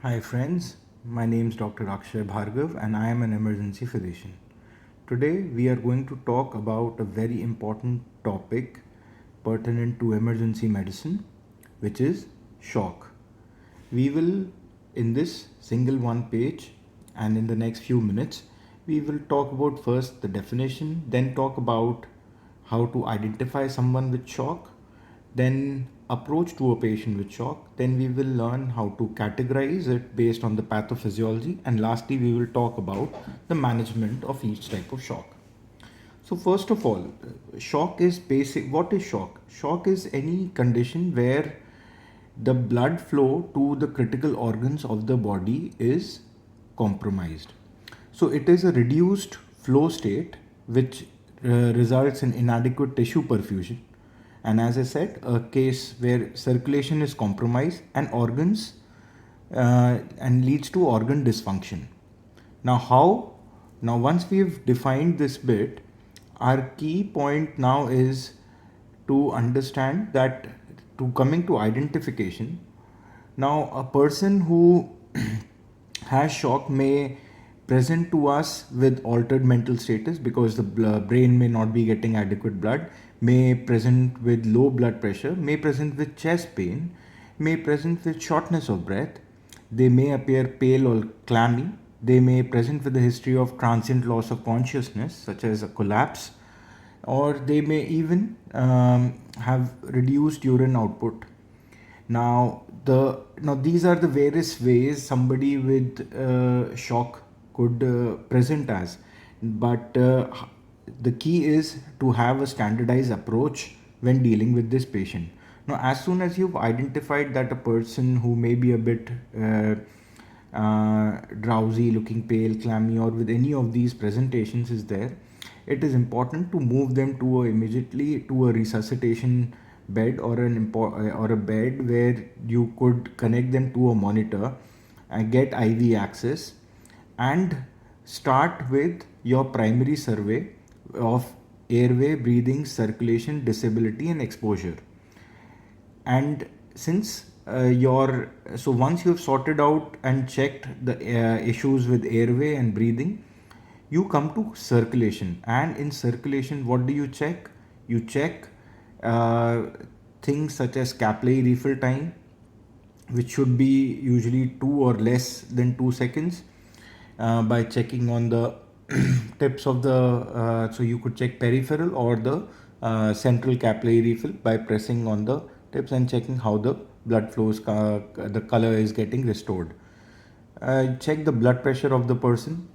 Hi friends, my name is Dr. Akshay Bhargav and I am an emergency physician. Today we are going to talk about a very important topic pertinent to emergency medicine, which is shock. We will, in this single one page and in the next few minutes, we will talk about first the definition, then talk about how to identify someone with shock, then approach to a patient with shock, then we will learn how to categorize it based on the pathophysiology, and lastly we will talk about the management of each type of shock. So first of all, shock is basic. What is shock? Shock is any condition where the blood flow to the critical organs of the body is compromised. So it is a reduced flow state which results in inadequate tissue perfusion. And as I said, a case where circulation is compromised and organs and leads to organ dysfunction. Now, how? Now, once we've defined this bit, our key point now is to understand that to coming to identification. Now, a person who has shock may present to us with altered mental status because the brain may not be getting adequate blood, may present with low blood pressure, may present with chest pain, may present with shortness of breath. They may appear pale or clammy. They may present with a history of transient loss of consciousness, such as a collapse, or they may even have reduced urine output. Now these are the various ways somebody with shock could present as, but the key is to have a standardized approach when dealing with this patient. Now, as soon as you've identified that a person who may be a bit drowsy, looking pale, clammy, or with any of these presentations is there, it is important to move them to immediately to a resuscitation bed or a bed where you could connect them to a monitor and get IV access and start with your primary survey of airway, breathing, circulation, disability, and exposure. And since so once you've sorted out and checked the issues with airway and breathing, you come to circulation. And in circulation, what do you check? You check uh, things such as capillary refill time, which should be usually 2 or less than 2 seconds, by checking on the tips of the so you could check peripheral or the central capillary refill by pressing on the tips and checking how the blood flows, the color is getting restored. Check the blood pressure of the person,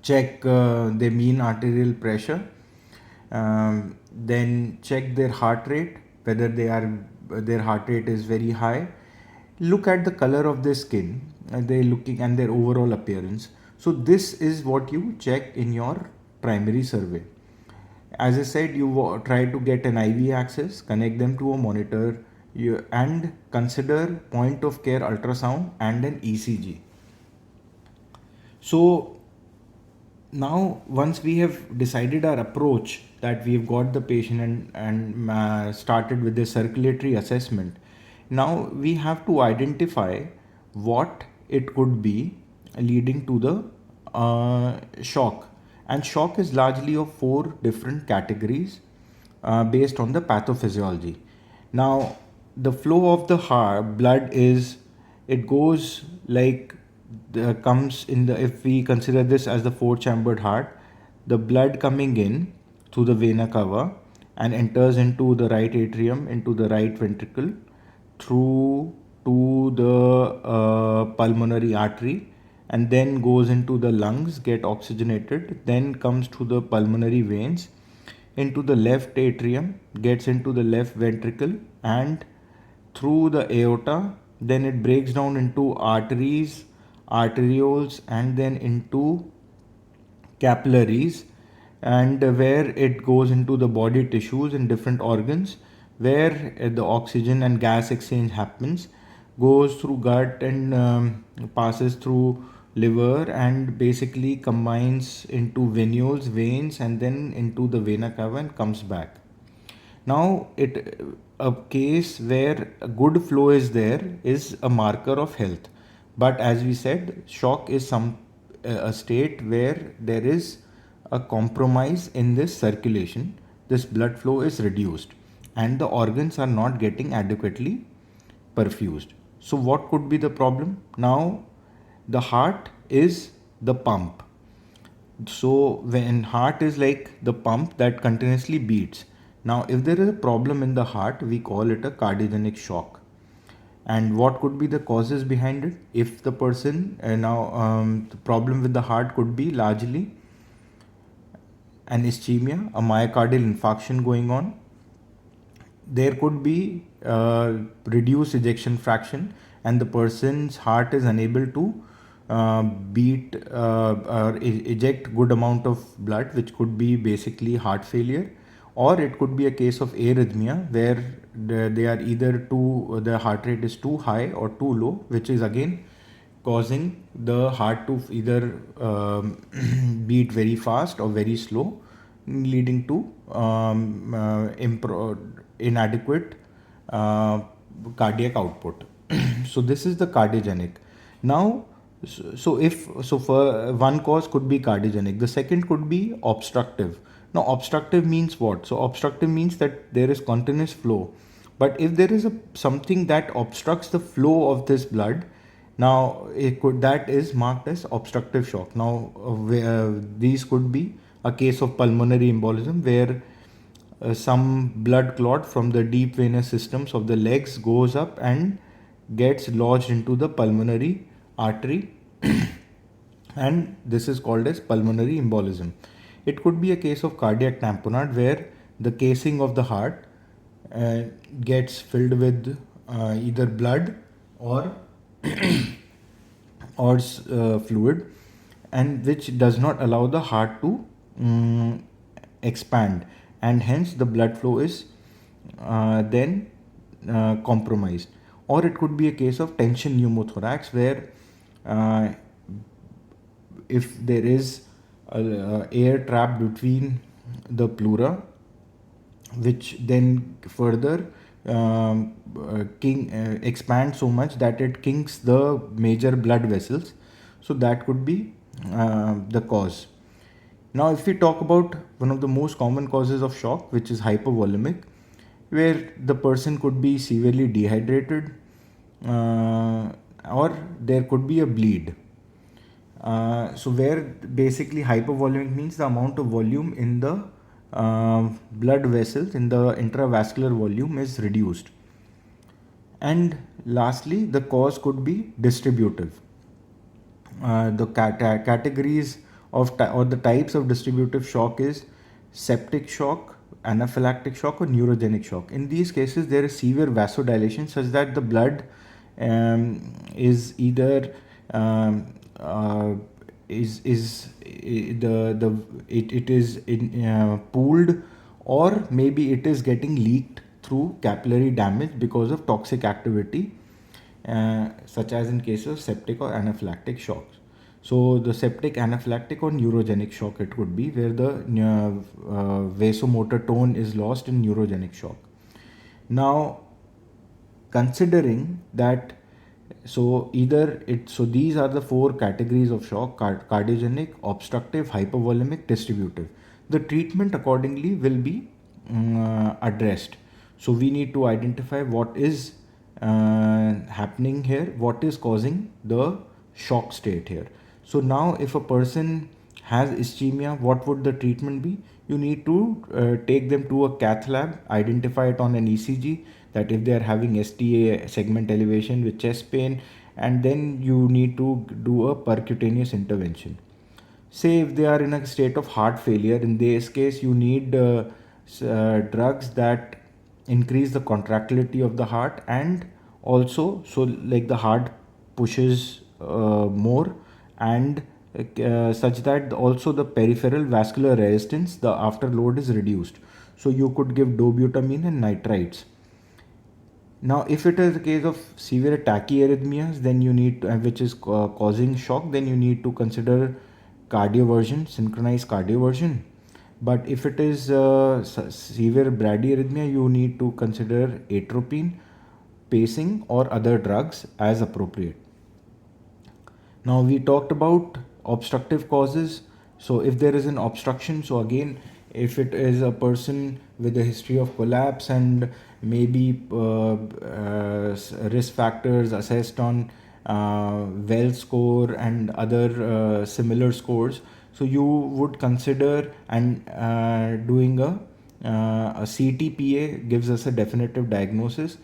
check their mean arterial pressure, then check their heart rate, whether their heart rate is very high. Look at the color of their skin, they looking and their overall appearance. So this is what you check in your primary survey. As I said, you try to get an IV access, connect them to a monitor, and consider point of care ultrasound and an ECG. So now once we have decided our approach, that we've got the patient and started with the circulatory assessment, now we have to identify what it could be leading to the shock. And shock is largely of four different categories based on the pathophysiology. Now, the flow of the heart blood is, it goes like comes in the, if we consider this as the four chambered heart, the blood coming in through the vena cava and enters into the right atrium, into the right ventricle, through to the pulmonary artery, and then goes into the lungs, get oxygenated, then comes to the pulmonary veins, into the left atrium, gets into the left ventricle and through the aorta, then it breaks down into arteries, arterioles, and then into capillaries, and where it goes into the body tissues and different organs where the oxygen and gas exchange happens, goes through gut and passes through liver and basically combines into venules, veins, and then into the vena cava and comes back. Now it a case where a good flow is there is a marker of health. But as we said, shock is a state where there is a compromise in this circulation. This blood flow is reduced and the organs are not getting adequately perfused. So what could be the problem? Now the heart is the pump. So when heart is like the pump that continuously beats. Now if there is a problem in the heart, we call it a cardiogenic shock. And what could be the causes behind it? If the person the problem with the heart could be largely an ischemia, a myocardial infarction going on. There could be reduced ejection fraction and the person's heart is unable to beat or eject good amount of blood, which could be basically heart failure, or it could be a case of arrhythmia where they are either too the heart rate is too high or too low, which is again causing the heart to either beat very fast or very slow, leading to inadequate uh, cardiac output. So this is the cardiogenic. Now, so for one cause could be cardiogenic. The second could be obstructive. Now, obstructive means what? So obstructive means that there is continuous flow. But if there is something that obstructs the flow of this blood, now that is marked as obstructive shock. Now these could be a case of pulmonary embolism where some blood clot from the deep venous systems of the legs goes up and gets lodged into the pulmonary artery and this is called as pulmonary embolism. It could be a case of cardiac tamponade where the casing of the heart uh, gets filled with either blood or fluid, and which does not allow the heart to expand, and hence the blood flow is then compromised. Or it could be a case of tension pneumothorax where uh, if there is air trapped between the pleura, which then further expand so much that it kinks the major blood vessels. So that could be the cause. Now, if we talk about one of the most common causes of shock, which is hypovolemic, where the person could be severely dehydrated or there could be a bleed. So where basically hypovolemic means the amount of volume in the blood vessels in the intravascular volume is reduced. And lastly, the cause could be distributive. The categories or the types of distributive shock is septic shock, anaphylactic shock, or neurogenic shock. In these cases, there is severe vasodilation such that the blood is either it is pooled, or maybe it is getting leaked through capillary damage because of toxic activity, such as in case of septic or anaphylactic shocks. So the septic, anaphylactic, or neurogenic shock it could be, where the vasomotor tone is lost in neurogenic shock. Now, considering that, so these are the four categories of shock: cardiogenic, obstructive, hypovolemic, distributive. The treatment accordingly will be addressed. So we need to identify what is happening here, what is causing the shock state here. So now if a person has ischemia, what would the treatment be? You need to take them to a cath lab, identify it on an ECG, that if they are having STA, segment elevation with chest pain, and then you need to do a percutaneous intervention. Say if they are in a state of heart failure, in this case you need drugs that increase the contractility of the heart, and also so like the heart pushes more, and such that also the peripheral vascular resistance, the afterload, is reduced. So you could give dobutamine and nitrites. Now, if it is a case of severe tachyarrhythmias, then you need to, which is causing shock, then you need to consider cardioversion, synchronized cardioversion. But if it is severe bradyarrhythmia, you need to consider atropine, pacing, or other drugs as appropriate. Now we talked about obstructive causes. So if there is an obstruction, so again, if it is a person with a history of collapse and maybe risk factors assessed on well score and other similar scores, so you would consider and doing a CTPA gives us a definitive diagnosis.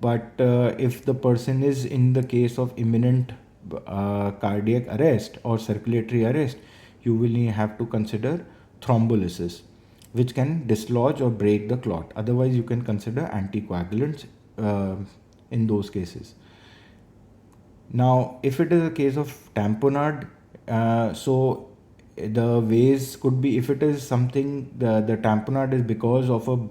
But if the person is in the case of imminent cardiac arrest or circulatory arrest, you will have to consider thrombolysis, which can dislodge or break the clot. Otherwise, you can consider anticoagulants uh, in those cases. Now, if it is a case of tamponade, so the ways could be, if it is something, the tamponade is because of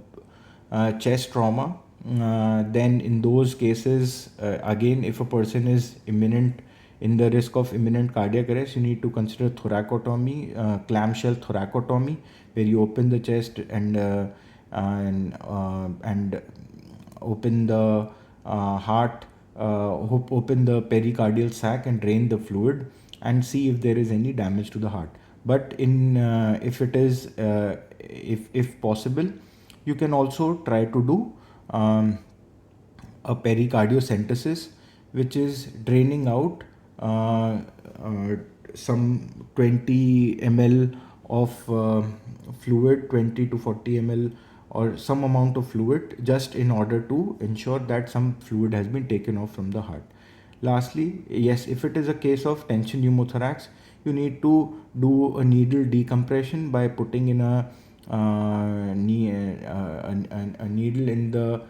a chest trauma, then in those cases, again, if a person is imminent, in the risk of imminent cardiac arrest, you need to consider thoracotomy, clamshell thoracotomy, where you open the chest and open the heart, open the pericardial sac and drain the fluid and see if there is any damage to the heart. But in if it is if possible, you can also try to do a pericardiocentesis, which is draining out uh, some 20 ml of fluid, 20 to 40 ml or some amount of fluid, just in order to ensure that some fluid has been taken off from the heart. Lastly, yes, if it is a case of tension pneumothorax, you need to do a needle decompression by putting in a needle in the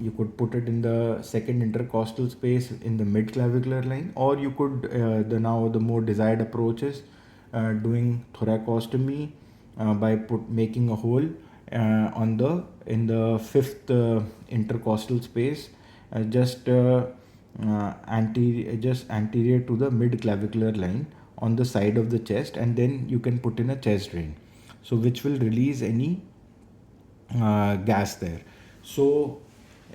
you could put it in the second intercostal space in the mid clavicular line, or you could the more desired approach is doing thoracostomy by making a hole on the in the fifth intercostal space, just anterior to the mid clavicular line on the side of the chest, and then you can put in a chest drain, so which will release any gas there. So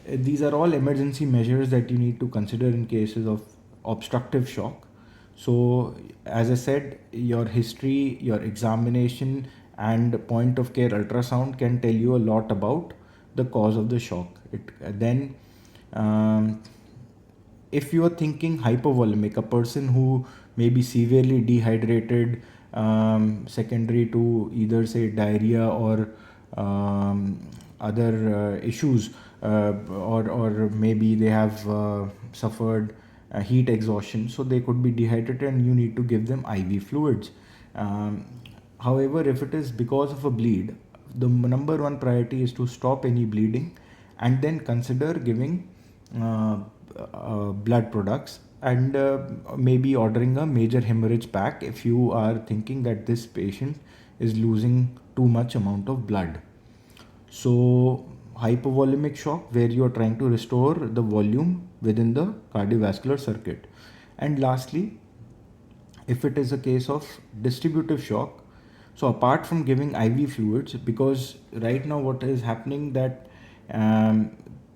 these are all emergency measures that you need to consider in cases of obstructive shock. So as I said, your history, your examination, and point of care ultrasound can tell you a lot about the cause of the shock. Then um, if you are thinking hypovolemic, a person who may be severely dehydrated, secondary to either say diarrhea or other issues, or maybe they have suffered heat exhaustion, so they could be dehydrated and you need to give them IV fluids. Um, However, if it is because of a bleed, the number one priority is to stop any bleeding and then consider giving uh, blood products, and maybe ordering a major hemorrhage pack if you are thinking that this patient is losing too much amount of blood. So hypovolemic shock, where you are trying to restore the volume within the cardiovascular circuit. And lastly, if it is a case of distributive shock, so apart from giving IV fluids, because right now what is happening that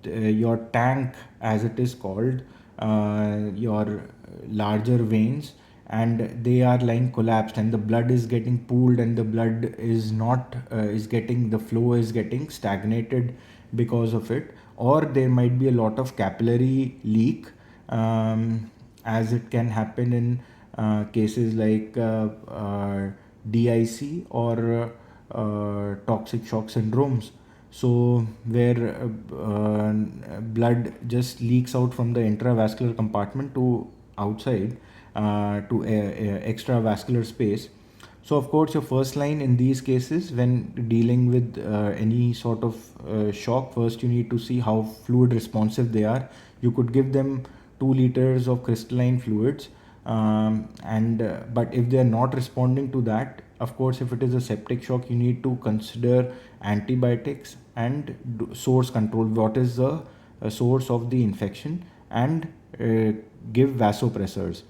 your tank, as it is called, your larger veins, and they are lying collapsed and the blood is getting pooled, and the blood is not is getting, the flow is getting stagnated because of it, or there might be a lot of capillary leak, as it can happen in cases like DIC or toxic shock syndromes. So where blood just leaks out from the intravascular compartment to outside to extravascular space. So of course, your first line in these cases when dealing with any sort of shock, first you need to see how fluid responsive they are. You could give them 2 liters of crystalline fluids, and but if they are not responding to that, of course, if it is a septic shock, you need to consider antibiotics and source control. What is the source of the infection, and give vasopressors.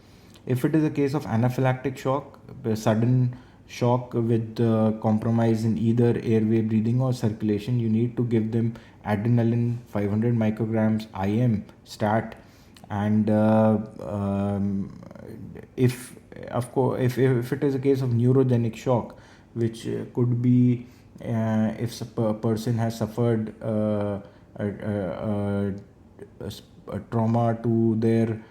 If it is a case of anaphylactic shock, sudden shock with compromise in either airway, breathing, or circulation, you need to give them adrenaline 500 micrograms IM stat. And if of course if it is a case of neurogenic shock, which could be if a person has suffered a trauma to their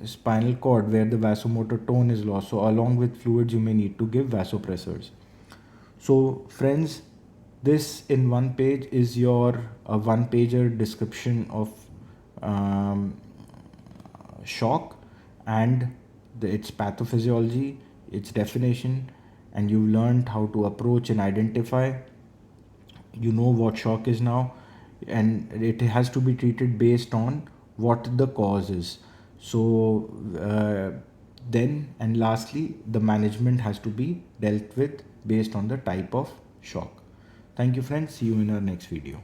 spinal cord where the vasomotor tone is lost. So along with fluids, you may need to give vasopressors. So friends, this in one page is your one pager description of um, shock and its pathophysiology, its definition, and you've learned how to approach and identify. You know what shock is now, and it has to be treated based on what the cause is. So then and lastly, the management has to be dealt with based on the type of shock. Thank you friends, see you in our next video.